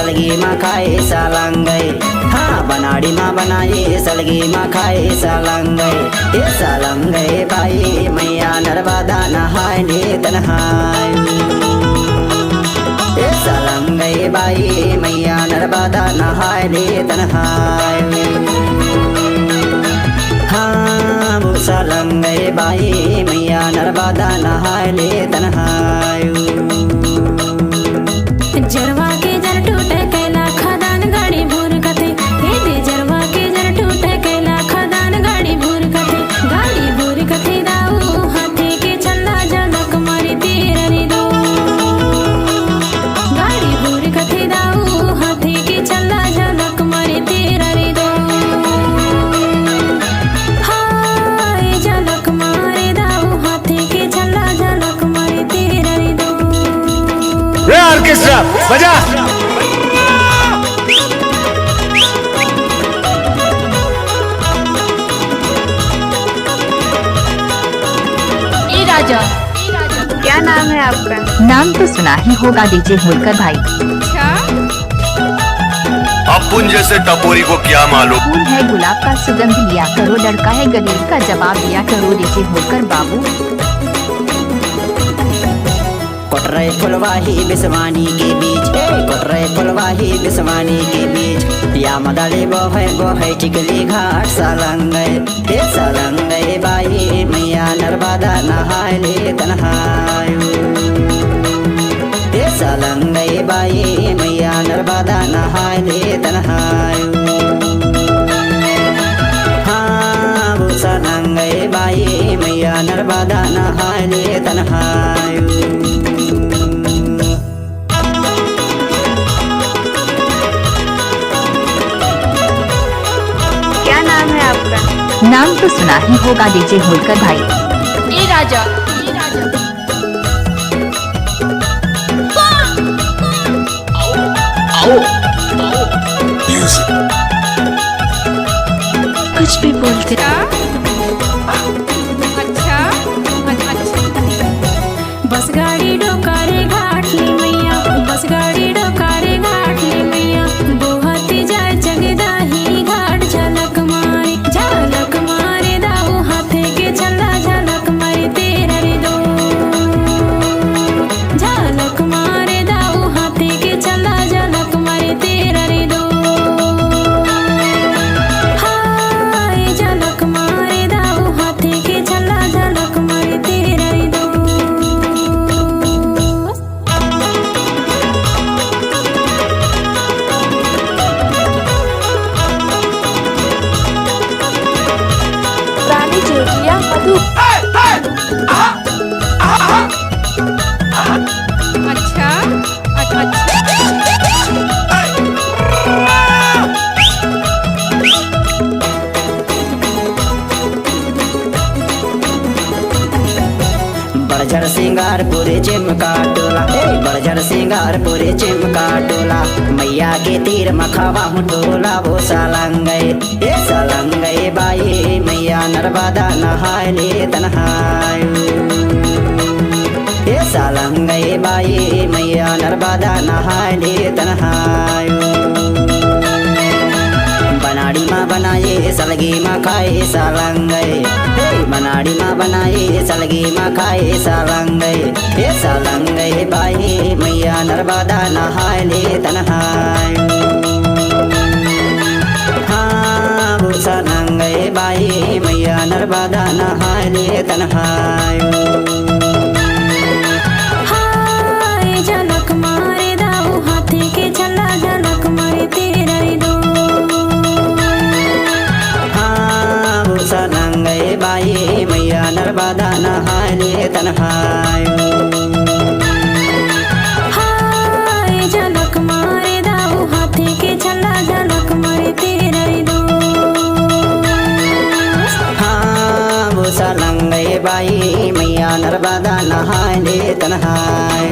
सलगी माँ खाए सालंगे। हाँ बनाड़ी माँ बनाए सलगी माँ खाए सालंगे। ये सालंगे भाई मैया नर्मदा नहाए ने तनहाय। ये सालंगे भाई मैया नर्मदा नहाए ने तनहाय। हाँ वो सालंगे भाई मैया नर्मदा नहाए ने तनहाय। जरवा के जर टूटे कैला खदान गाड़ी भूर कथे। हे दे जरवा के जर टूटे कैला खदान गाड़ी भूर कथे। गाड़ी भूर कथे दाऊ हाथी के चल्ला जनक मारी तीर रे दो। गाड़ी भूर कथे दाऊ हाथी के चल्ला जनक मारी तीर रे दो। हाय जनक मारे दाऊ हाथी के चल्ला जनक मारी तीर रे दो। रे ऑर्केस्ट्रा बजा। ए राजा, क्या नाम है आपका? नाम तो सुना ही होगा डीजे होलकर भाई। अच्छा, अपुन जैसे टपोरी को क्या मालूम। फूल है गुलाब का सुगंध लिया करो, लड़का है गरीब का जवाब दिया करो डीजे होलकर बाबू। कोटरे फुलवाही बिस्वानी के बीच, कोटरे फुलवाही बिस्वानी के बीच। या मदारी बोहे चिकली घाट सालंगे। हे सालंगे बाई मैया नर्मदा नहाए ले तनहाय। हे सालंगे बाई मैया नर्मदा नहाए ले तनहाय। हाँ वो सालंगे बाई मैया नर्मदा नहाए ले तनहाय। क्या नाम है आपका? नाम तो सुना ही होगा डीजे होलकर भाई। ए राजा, कुछ भी बोलते अच्छा, बस गाड़ी डोकारे घाट ले मैया। बस गाड़ी डोकारे घाट ले मैया। बोहती जाए जगदाही घाट झलक मारे दाऊ हाथे के चला झलक मारे तेरा रे दो। झलक मारे दाऊ हाथे के चला झलक मारे तेरा रे दो। हाय झलक मारे दाऊ हाथे के चला झलक मारे तेरा रे दो। रानी जेठिया मधु। अच्छा, बड़झड़ सिंगार पूरे चिमका टोला। बड़झड़ सिंगार पूरे चिमका टोला। मैया के तीर मखावा हूँ टोला वो सालंगे। ये सालंगे बाई मैया नर्मदा नहाए ले तनहाय। ये सालंगे बाई मैया नर्मदा नहाए ले तनहाय। बनाड़ी माँ बनाए सलगी माँ खाए सालंगे। बनाड़ी माँ बनाए सलगी माँ खाए सालंगे। ये सालंगे बाई मैया नर्मदा नहाए ले तनहाय। हाँ वो सालंगे बाई मैया नर्मदा नहाए ले तनहाय। हाय झलक मारे दाऊ हाथी के चला झलक मारे तेरा रे दो। हाँ वो सालंगे बाई मैया नर्मदा नहाए ले तनहाय। हाय झलक मारे दाऊ हाथी के चला झलक मारे तेरा रे दो। हाँ वो सालंगे बाई मैया नर्मदा नहाए ले तनहाय।